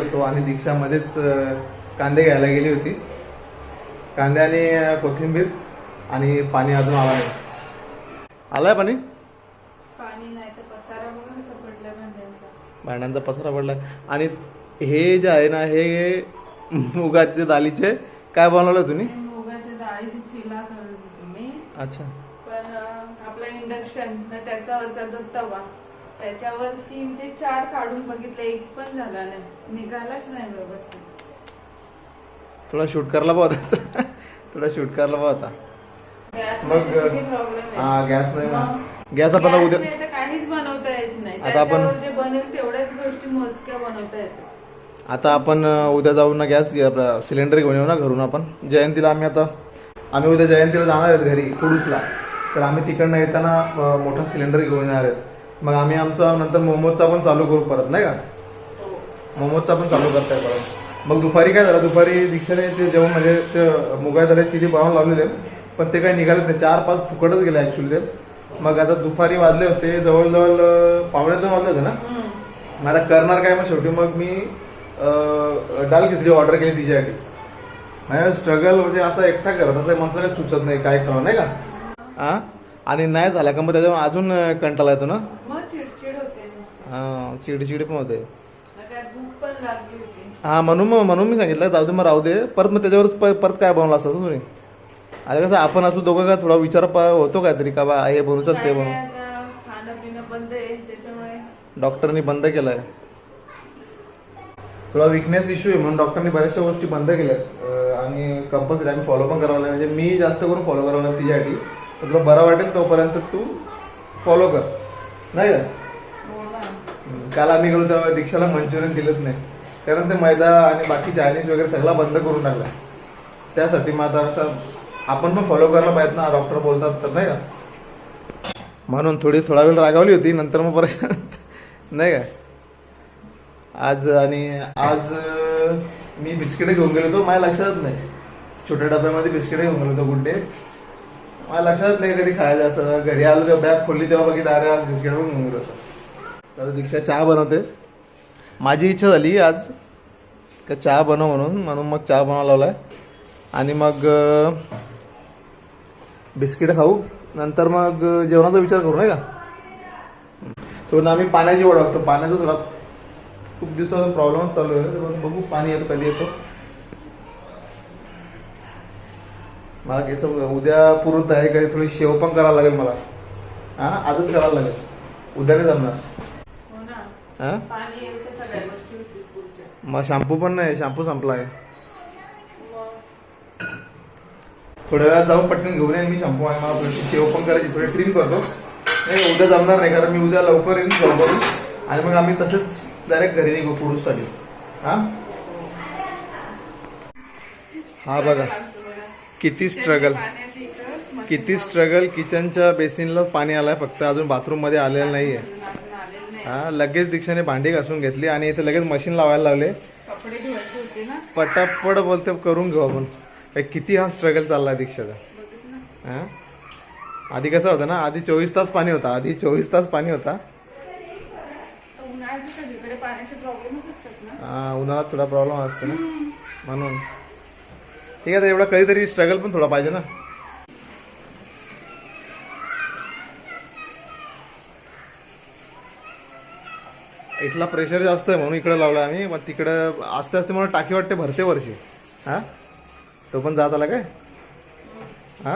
होतो आणि दीक्षामध्येच कांदे घ्यायला गेली होती. कांदे आणि कोथिंबीर आणि पाणी अजून आला नाही. आलाय पाणी? पाणी नाही तर पसारा बघा कसं पडलाय भांड्यांचा पसारा पडलाय. आणि हे जे आहे ना हे मुगाचे दालीचे काय बनवलं तुम्ही? मुगाच्या डाळीची चिला करत होतो मी. अच्छा. पण आपला इंडक्शन त्याच्यावरचा जो तवा त्याच्यावर 3 ते 4 काढून बघितले, एक पण झाला नाही, निघालाच नाही व्यवस्थित. थोडा शूट करायला पाहता थोडा शूट करायला पाहता मग गॅस नाही ना. गॅस आपण उद्या काहीच बनवता येत नाही. आता आपण जे बनेल तेवढ्याच गोष्टी मोजक्या बनवता येतात. आता आपण उद्या जाऊन ना गॅस सिलेंडर घेऊन येऊ ना घरून. आपण जयंतीला आम्ही उद्या जयंतीला जाणार आहेत घरी कुडूसला. तर आम्ही तिकडनं येताना मोठा सिलेंडर घेऊन येणार आहेत. मग आम्ही आमचा नंतर मोमोजचा पण चालू करू परत, नाही का? मोमोजचा पण चालू करताय परत. मग दुपारी काय झालं, दुपारी दीक्षाने ते जेवण म्हणजे ते मुगाय दाल्या चिली बनवून लावलेले, पण ते काही निघाले नाही. 4-5 फुकटच गेले ऍक्च्युली ते. मग आता दुपारी वाजले होते जवळजवळ 1:15 वाजले होते ना. मग आता करणार काय, मग शेवटी मग मी दाल खिचडी ऑर्डर केली तिच्यासाठी. माझ्या स्ट्रगल म्हणजे असं एकटा करत असं माणसाला काही सुचत नाही काय करावं, नाही का? हा. आणि नाही झाला का मग त्याच्यावर अजून कंटाळा येतो ना. मग चिडचिड होते. हा, चिडचिड पण होते. भूक पण लागली होती. हा, म्हणून मी सांगितलं जाऊ दे मग राहू दे. परत मग त्याच्यावरच परत काय बनवलं असतं तुम्ही. आता कसं आपण असलो दोघं का थोडा विचार होतो काहीतरी का बा हे बनवू ते बनवू. खाणं पिणं बंद आहे त्याच्यामुळे डॉक्टरनी बंद केलंय. थोडा विकनेस इश्यू आहे म्हणून डॉक्टरनी बऱ्याचशा गोष्टी बंद केल्यात आणि कंपल्सरी आम्ही फॉलो पण करावं लागेल. म्हणजे मी जास्त करून फॉलो करावं लागेल तिच्यासाठी. तर तुला बरं वाटेल तोपर्यंत तू फॉलो कर, नाही का? काल आम्ही गेलो तेव्हा दीक्षाला मंचुरियन दिलंच नाही, कारण ते मैदा आणि बाकी चायनीज वगैरे सगळा बंद करून टाकला. त्यासाठी मग आता असं आपण पण फॉलो करायला पाहिजे ना, डॉक्टर बोलतात तर, नाही का? म्हणून थोडा वेळ रागावली होती, नंतर मग परत नाही का. आज मी बिस्किटे घेऊन गेलो होतो, माझ्या लक्षातच नाही. छोट्या डब्यामध्ये बिस्किटे घेऊन गेलो होतो गुड डे. माझ्या लक्षातच नाही कधी खायचं असं. घरी आलो तेव्हा बॅग खोलली तेव्हा बघितलं अरे आज बिस्किट पण घेऊन गेलो होतो. तर दीक्षा चहा बनवते. माझी इच्छा झाली आज का चहा बनव म्हणून मग चहा बनवायला लावलाय. आणि मग बिस्किट खाऊ, नंतर मग जेवणाचा विचार करू, नाही का? तो ना आम्ही पाण्याची वाट बघतो. पाण्याचा थोडा खूप दिवसाचा प्रॉब्लेमच चालू आहे. बघू पाणी येतो कधी येतो. मला केस उद्या पूर्ण तयारी करायची, थोडी शेव पण करायला लागेल मला. हा, आजच करायला लागेल, उद्या नाही जमणार. मग शॅम्पू पण नाही, शॅम्पू संपलाय. थोड्या वेळात जाऊन पटकन घेऊन येईन मी शॅम्पू. आणि मला थोडी शेव पण करायची, थोडी ट्रिम करतो. नाही उद्या जमणार नाही, कारण मी उद्या लवकर येईन जॉबवरून. आणि मग आम्ही तसंच डायरेक्ट घरी निघू पुरुषसाठी. हा बघा किती स्ट्रगल. किचनच्या बेसिनला पाणी आलाय, फक्त अजून बाथरूम मध्ये आलेलं नाहीये. हा, लगेच दीक्षाने भांडी घासून घेतली आणि इथे लगेच मशीन लावायला लावले. पटापट बोलते करून घेऊ आपण. किती हा स्ट्रगल चाललाय दीक्षाचा. हा, आधी कसं होतं ना, आधी 24 तास पाणी होता. हा, उन्हाळ्यात थोडा प्रॉब्लेम असतो ना, म्हणून ठीक आहे. एवढा कधीतरी स्ट्रगल पण थोडा पाहिजे ना. इथला प्रेशर जास्त आहे म्हणून इकडे लावला आम्ही. मग तिकडं आस्ते आस्ते मला टाकी वाटते भरते वरची. हा, तो पण जात आला काय? हा,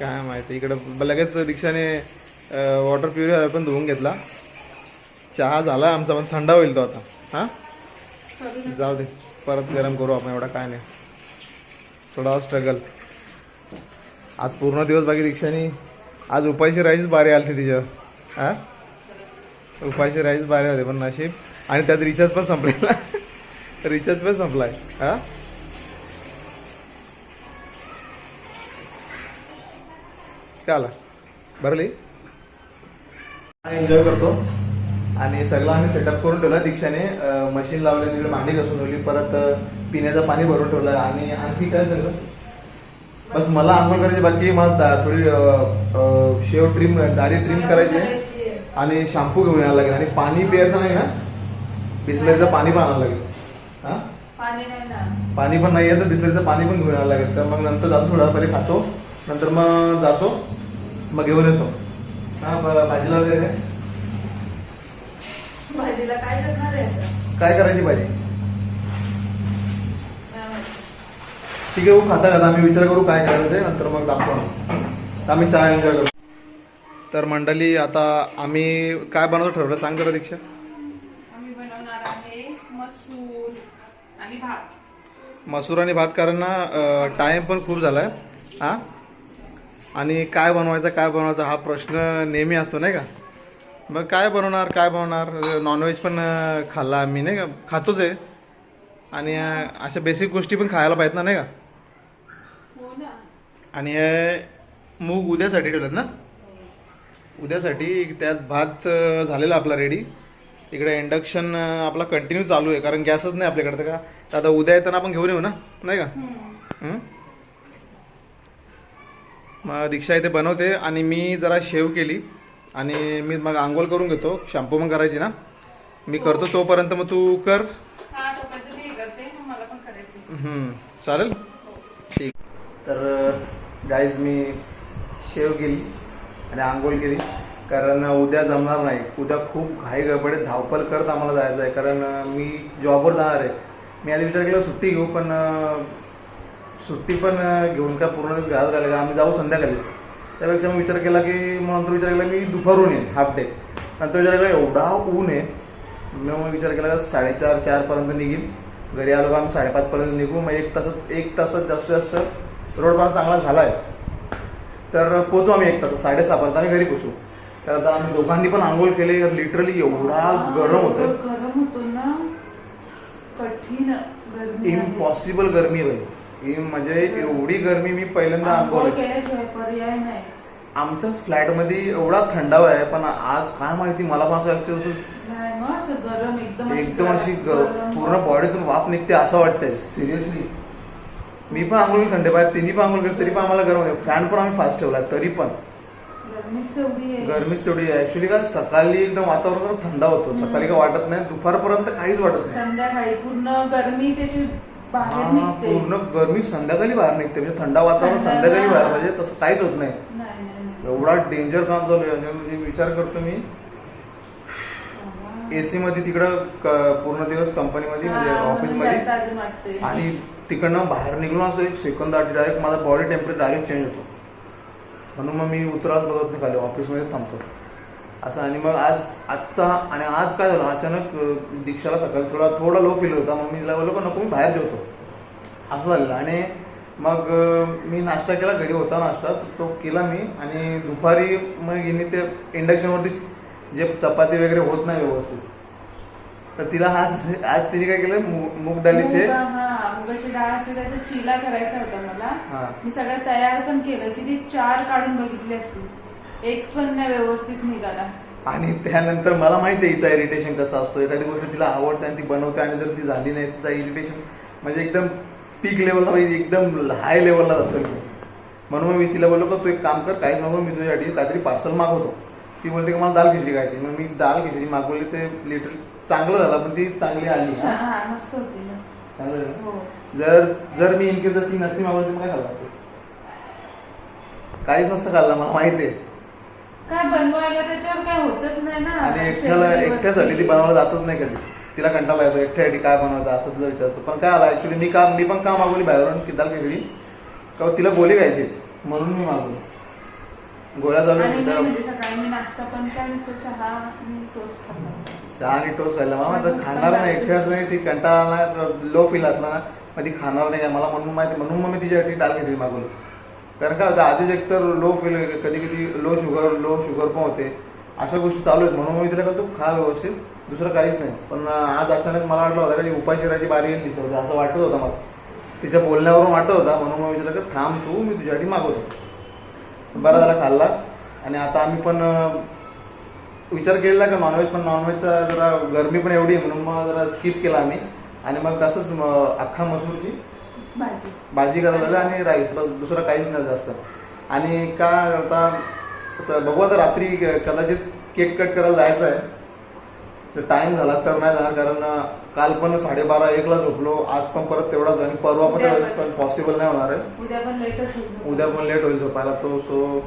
काय माहिती. इकडं लगेच दीक्षाने वॉटर प्युरिफायर पण धुवून घेतला. चहा झाला आमचा, पण थंड होईल तो आता. हा, जाऊ दे, परत गरम करू आपण, एवढा काय नाही. थोडा स्ट्रगल आज पूर्ण दिवस. बाकी दीक्षाने आज उपायशी राहायचीच बारी आली तिच्यावर. हा, उपायशी राहायचीच बारी होते, पण नशीब. आणि त्यात रिचार्ज पण संपलाय. हा, काय आला भरली. एन्जॉय करतो. आणि सगळं आम्ही सेटअप करून ठेवला. दीक्षाने मशीन लावले, तिकडे भांडी घासून ठेवली, परत पिण्याचं पाणी भरून ठेवलं. आणि आणखी काय झालं, बस मला आंघोळ करायची बाकी. मग थोडी शेव ट्रिम, दाढी ट्रिम करायची. आणि शॅम्पू घेऊन यायला लागेल आणि पाणी प्यायचं नाही ना, बिस्लरीचं पाणी पण आणायला लागेल. हां पाणी नाही ना. पाणी पण नाही आहे तर बिस्लरीचं पाणी पण घेऊन यायला लागेल. तर मग नंतर जातो, थोडा पहिले खातो, नंतर मग जातो, मग घेऊन येतो. हां भाजीला वगैरे भाजीला काय करणार आहे आता? काय करायची भाजी? काय माहिती. ठीक आहे, खाता खाता आम्ही विचार करू काय करायचं ते, नंतर मग दाखवू. आम्ही चहा एन्जॉय करू. तर मंडळी आता आम्ही काय बनवतो ठरवलं सांग जरा दीक्षा. आम्ही बनवणार आहे मसूर आणि भात. मसूर आणि भात, कारण ना टाईम पण खूप झालाय. हां आणि काय बनवायचा हा प्रश्न नेहमी असतो नाही का. मग काय बनवणार. नॉनव्हेज पण खाल्ला आम्ही नाही का, खातोच आहे. आणि अशा बेसिक गोष्टी पण खायला पाहिजेत ना नाही का. हो ना. आणि हे मूग उद्यासाठी ठेवलेत ना, उद्यासाठी. त्यात भात झालेला आपला रेडी. इकडे इंडक्शन आपला कंटिन्यू चालू आहे, कारण गॅसच नाही आपल्याकडे. तर का तर आता उद्या येताना आपण घेऊन येऊ ना नाही का. मग दीक्षा इथे बनवते आणि मी जरा शेव केली आणि मी मग आंघोळ करून घेतो. शॅम्पू पण करायची ना, मी करतो तोपर्यंत मग तू कर. हा तोपर्यंत मी हे करते, मग मला पण करायची. चालेल, ठीक. तर गाईज मी शेव केली आणि आंघोळ केली, कारण उद्या जमणार नाही. उद्या खूप घाई गडबडीत धावपळ करत आम्हाला जायचं आहे, कारण मी जॉबवर जाणार आहे. मी आधी विचार केला सुट्टी घेऊ, पण सुट्टी पण घेऊन का पूर्ण दिवस घरात घालायला, आम्ही जाऊ संध्याकाळीच. त्यापेक्षा मी विचार केला की मग नंतर विचार केला मी दुपारून येईन हाफ डे. नंतर विचार केला एवढा ऊन आहे, मग विचार केला 4:30-4 निघीन. घरी आलो का आम्ही 5:30 निघू. मग एक तासात जास्तीत जास्त रोड पास चांगला झाला आहे तर पोचू आम्ही 1 तासात. 6:30 आम्ही घरी पोचू. तर आता आम्ही दोघांनी पण आंघोळ केली. लिटरली एवढा गरम होतं, गरम होतो ना, कठीण गरमी आहे. इम्पॉसिबल गरमी आहे भाई. म्हणजे एवढी गरमी मी पहिल्यांदा आंघोळ आंघोळ. केल्याशिवाय पर्याय नाही. आमच्याच फ्लॅटमध्ये एवढा थंडावा आहे, पण आज काय माहिती मला पण असं ऍक्च्युअली नाही मग असं गरम एकदम अशी पूर्ण बॉडीतून वाफ निघते असं वाटतंय सिरियसली. मी पण आंघोळ थंडे पाहिजे, तिन्ही पण आंघोळ केली तरी पण आम्हाला गरम होते. फॅन पण आम्ही फास्ट ठेवला तरी पण गरमीच तेवढी आहे. ऍक्च्युली काय सकाळी एकदम वातावरण थंड होतं, सकाळी काय वाटत नाही, दुपारपर्यंत काहीच वाटत नाही. संध्याकाळी पूर्ण गरमी त्याची बाहेर निघते. पूर्ण गरमी संध्याकाळी बाहेर निघते, म्हणजे थंड वातावरण संध्याकाळी बाहेर पाहिजे, तसं काहीच होत नाही. एवढा डेंजर काम चालू आहे. म्हणजे विचार करतो मी एसी मध्ये तिकडं पूर्ण दिवस कंपनीमध्ये म्हणजे ऑफिसमध्ये, आणि तिकडनं बाहेर निघलो असं 1 सेकंद आधी डायरेक्ट माझा बॉडी टेम्परेचर डायरेक्ट चेंज होतो. म्हणून मग मी उतराच बघत नाही, खाली ऑफिसमध्ये थांबतो असं. आणि मग आज काय झालं, अचानक दीक्षाला सकाळी थोडा लो फील होता. मग मी तिला बोललो का नको मी बाहेर जेवतो असं झालं. आणि मग मी नाश्ता केला, घरी होता नाश्ता तो केला मी. आणि दुपारी मग हिने ते इंडक्शनवरती जे चपाती वगैरे होत नाही व्यवस्थित, तर तिला आज तिने काय केलं, मूग डाळीचे मुगाची डाळ असते त्याचा चिला करायचा होता मला. मी सगळं तयार पण केलं, किती 4 काढून बघितली असती, एक पण नाही व्यवस्थित निघाला. आणि त्यानंतर मला माहिती आहे हिचा इरिटेशन कसा असतो. एखादी गोष्ट तिला आवडते आणि ती बनवते आणि जर ती झाली नाही तिचा इरिटेशन म्हणजे एकदम पीक लेवलला, एकदम हाय लेवलला जातो. म्हणून मी तिला बोललो का तू एक काम कर, काहीच नको, मी तुझ्यासाठी काहीतरी पार्सल मागवतो. ती बोलते की मला दाल खिचडी खायची. मग मी दाल खिचडी मागवली, ते लिटरली चांगलं झालं, पण ती चांगली आली. मस्त होती. जर मी इनकेस जर ती नसती मागवली तर काय खाल्लं असतेस? काहीच नसतं खाल्लं, मला माहिती आहे. काय बनवायला त्याच्यावर काय होतच नाही ना. आणि एकट्यासाठी ती बनवायला जातच नाही कधी. तिला कंटाळा येतो एकट्यासाठी काय बनवायचं असं तिचा विचार असतो. पण काय आला ऍक्च्युली मी पण का मागवली बाहेरून की दाल खिचडी, का तिला गोळी खायची म्हणून मी मागवली. गोळ्या चालू म्हणजे सकाळी मी नाश्ता पण काय नसतं, चहा आणि टोस्ट खाल्ला. चहा आणि टोस्ट खाल्ला. मला खाणार नाही, एकट्या असलं नाही, ती कंटाळा लो फील असला ना मग ती खाणार नाही मला म्हणून माहिती. म्हणून मग मी तिच्यासाठी दाल खिचडी मागवली. कारण काय होतं आधीच एकतर लो फील, कधी कधी लो शुगर पण होते, अशा गोष्टी चालू आहेत. म्हणून मी तिला करतो खा व्यवस्थित, दुसरं काहीच नाही. पण आज अचानक मला वाटलं होतं का उपाय शिरायची बारी येईल तिच्यावर, असं वाटत होतं मला, तिच्या बोलण्यावरून वाटत होता. म्हणून मग विचारलं का थांब तू, मी तुझ्यासाठी मागवतो. बरा झाला खाल्ला. आणि आता आम्ही पण विचार केलेला का नॉनव्हेज, पण नॉनव्हेजचा जरा गरमी पण एवढी आहे म्हणून मग जरा स्किप केला आम्ही. आणि मग असंच अख्खा मसूरची भाजी करायला आणि राईस, बस दुसरं काहीच नाही जास्त. आणि का करता असं बघू आता रात्री कदाचित केक कट करायला जायचं आहे. तर टाइम झाला तर नाही जाणार, कारण काल पण 12:30-1ला झोपलो, आज पण परत तेवढाच आणि परवा उद्या पण पण. पॉसिबल नाही होणार आहे. उद्या पण लेटच होईल. उद्या पण लेट होईल झोपायला तो. सो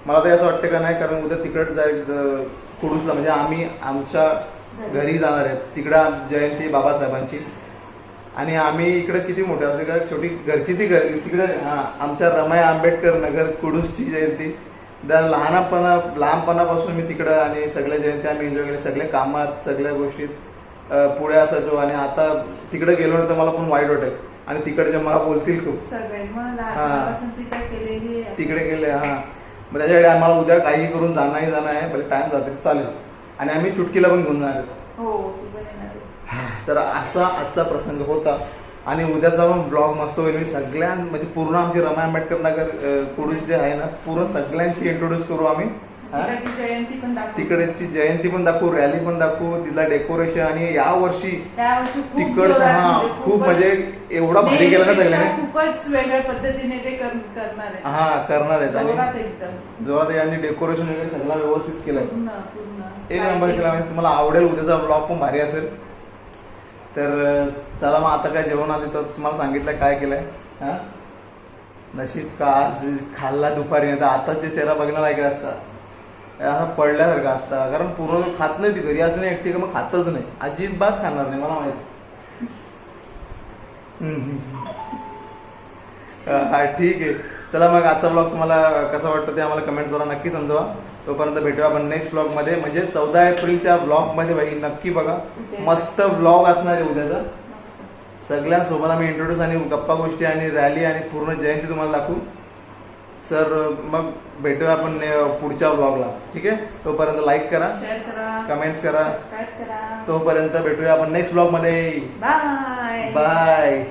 मला तर असं वाटतं का नाही, कारण उद्या तिकडे जायचं कुडूसला, म्हणजे आम्ही आमच्या घरी जाणार आहेत. तिकडं जयंती बाबासाहेबांची आणि आम्ही इकडे किती मोठे असते का, शेवटी घरची ती घरी तिकडे. आमच्या रमाई आंबेडकर नगर कुडूसची जयंती. तर लहानपणापासून मी तिकडं आणि सगळ्या जयंती आम्ही एन्जॉय केले, सगळ्या कामात सगळ्या गोष्टीत पुढे असायचो. आणि आता तिकडे गेलो ना तर मला पण वाईट वाटेल आणि तिकडचे मला बोलतील खूप सगळे मग लहानपणापासून तिथे केलेली आहे. तिकडे गेले. मग त्याच्याकडे आम्हाला उद्या काही करून जाणं आहे, भले टाइम जाते चालेल. आणि आम्ही चुटकीला पण घेऊन जाणार आहोत. हो ती पण येणार आहे. तर असा आजचा प्रसंग होता. आणि उद्याचा पण ब्लॉग मस्त होईल. मी म्हणजे पूर्ण आमची रमाई आंबेडकर नगर कुडूस जे आहे ना, पूर्ण सगळ्यांशी इंट्रोड्यूस करू आम्ही. तिकडची जयंती पण दाखवू. तिकडची जयंती पण दाखवू, रॅली पण दाखवू, तिथला डेकोरेशन. आणि यावर्षी खूप तिकडचं जोरात खूप म्हणजे एवढा भारी केलं ना सगळ्यांनी. खूपच वेगळ्या पद्धतीने ते करणार आहे. करणार आहेत. जोरात आणि एकदम जोरात यांनी डेकोरेशन वगैरे सगळं व्यवस्थित केलंय. पूर्ण एक नंबर केला. म्हणजे तुम्हाला आवडेल, उद्याचा ब्लॉग पण भारी असेल. तर चला मग आता काय जेवण आधी तर तुम्हाला सांगितलं काय केलंय. नशीब का आज खाल्ला दुपारी, नाही तर आता जे चेहरा बघण्याला ऐकला असता असं पडल्यासारखं असता. कारण पूर्ण खात नाही ती घरी असं नाही, एकटी का मग खातच नाही, अजिबात खाणार नाही, मला माहिती. हा ठीक आहे. चला मग आजचा ब्लॉग तुम्हाला कसा वाटतं ते आम्हाला कमेंट करा, नक्की समजावा. तोपर्यंत भेटूया आपण नेक्स्ट ब्लॉग मध्ये, म्हणजे 14 एप्रिलच्या ब्लॉग मध्ये. बाई नक्की बघा, मस्त ब्लॉग असणार आहे उद्याचा. सगळ्यांसोबत आम्ही इंट्रोड्यूस आणि गप्पा गोष्टी आणि रॅली आणि पूर्ण जयंती तुम्हाला दाखवू. सर मग भेटूया आपण पुढच्या ब्लॉगला. ठीक आहे, तोपर्यंत लाईक करा, शेअर करा, कमेंट्स करा. सबस्क्राईब करा. तोपर्यंत भेटूया आपण नेक्स्ट ब्लॉग मध्ये. Bye bye.